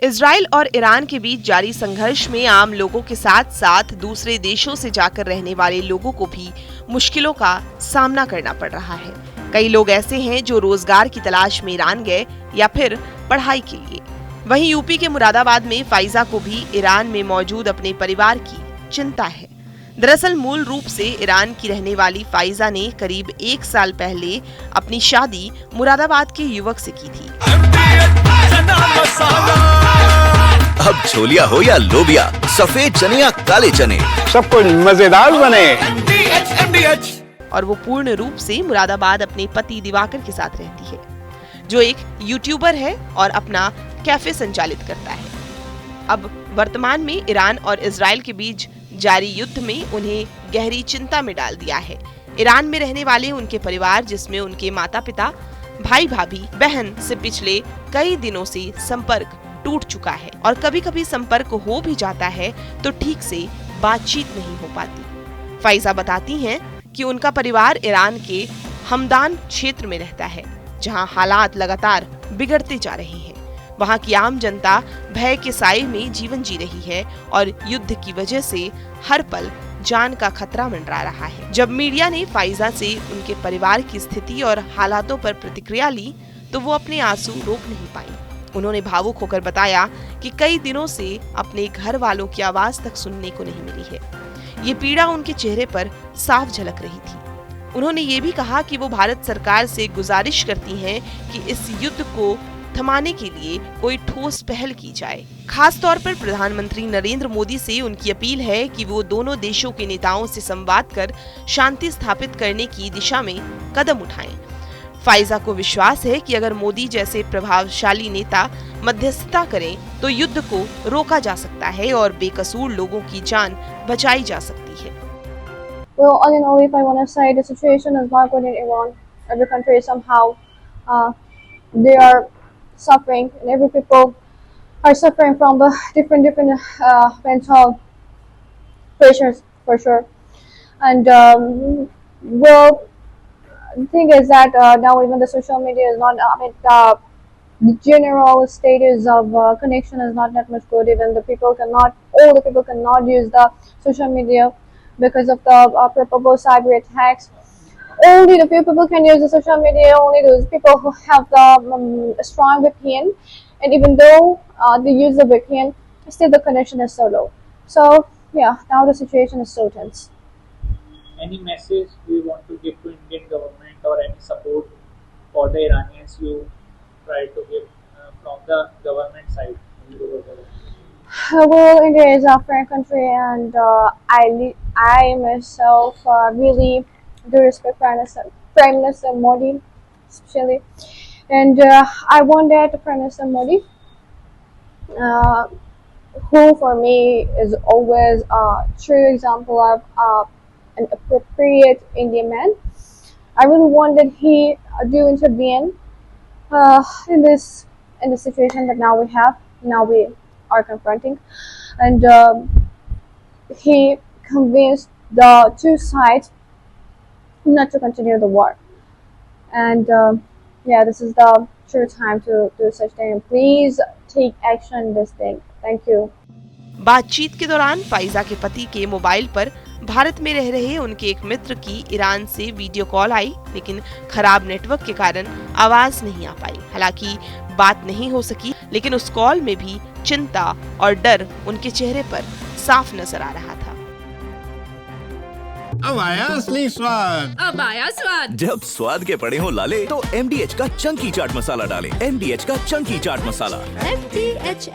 Israel और Iran के बीच जारी संघर्ष में आम लोगों के साथ साथ दूसरे देशों से जाकर रहने वाले लोगों को भी मुश्किलों का सामना करना पड़ रहा है। कई लोग ऐसे हैं जो रोजगार की तलाश में ईरान गए या फिर पढ़ाई के लिए। वहीं यूपी के मुरादाबाद में फाइजा को भी ईरान में मौजूद अपने परिवार की चिंता है। दरअसल मूल रूप से ईरान की रहने वाली फाइजा ने करीब 1 साल पहले अपनी शादी मुरादाबाद के युवक से की थी। अब छोलिया हो या लोबिया, सफेद चने या काले चने, सब कुछ मजेदार बने। और वो पूर्ण रूप से मुरादाबाद अपने पति दिवाकर के साथ रहती है, जो एक यूट्यूबर है और अपना कैफे संचालित करता है। अब वर्तमान में ईरान और इजराइल के बीच जारी युद्ध में उन्हें गहरी चिंता में डाल दिया है। ईरान में रहने वाले उनके परिवार, जिसमें उनके माता पिता, भाई भाभी, बहन से पिछले कई दिनों से संपर्क टूट चुका है और कभी कभी संपर्क हो भी जाता है तो ठीक से बातचीत नहीं हो पाती। फाइजा बताती हैं कि उनका परिवार ईरान के हमदान क्षेत्र में रहता है, जहां हालात लगातार बिगड़ते जा रहे हैं। वहां की आम जनता भय के साए में जीवन जी रही है और युद्ध की वजह से हर पल जान का खतरा मंडरा रहा है। जब मीडिया ने फाइजा से उनके परिवार की स्थिति और हालातों पर प्रतिक्रिया ली तो वो अपने आंसू रोक नहीं पाई। उन्होंने भावुक होकर बताया कि कई दिनों से अपने घर वालों की आवाज तक सुनने को नहीं मिली है। ये पीड़ा उनके चेहरे पर साफ झलक रही थी। उन्होंने ये भी कहा कि वो भारत सरकार से गुजारिश करती हैं कि इस युद्ध को थमाने के लिए कोई ठोस पहल की जाए। खास तौर पर प्रधानमंत्री नरेंद्र मोदी से उनकी अपील है कि वो दोनों देशों के नेताओं से संवाद कर शांति स्थापित करने की दिशा में कदम उठाएं। फाइजा को विश्वास है कि अगर मोदी जैसे प्रभावशाली नेता मध्यस्थता करें तो युद्ध को रोका जा सकता है और बेकसूर लोगों की जान बचाई जा सकती है। Well, all in all, if I want to say, the situation is not good in Iran. Every country somehow they are suffering, and every people are suffering from the different mental pressures for sure. And well, the thing is that now even the social media is not. The general status of connection is not that much good. Even the people cannot, all the people cannot use the social media because of the probable cyber attacks. Only the few people can use the social media. Only those people who have the strong VPN, and even though they use the VPN, still the connection is so low. So yeah, now the situation is so tense. Any message you want to give to Indian government or any support for the Iranians you try to give from the government side? Well, India is a friend country, and I myself really do respect Prime Minister Modi, especially, and I want that Prime Minister Modi, who for me is always a true example of an appropriate Indian man. I really want that he do intervene in the situation that now we are confronting, and he convinced the two sides not to continue the war. And yeah, this is the true time to do such thing. Please take action in this thing. Thank you. बातचीत के दौरान Pfizer के पति के mobile पर भारत में रह रहे उनके एक मित्र की ईरान से वीडियो कॉल आई, लेकिन खराब नेटवर्क के कारण आवाज नहीं आ पाई। हालांकि बात नहीं हो सकी, लेकिन उस कॉल में भी चिंता और डर उनके चेहरे पर साफ नजर आ रहा था। अब आया असली स्वाद। अब आया स्वाद। जब स्वाद के पड़े हो लाले तो MDH का चंकी चाट मसाला डालें। MDH का चंकी चाट मसाला। MDH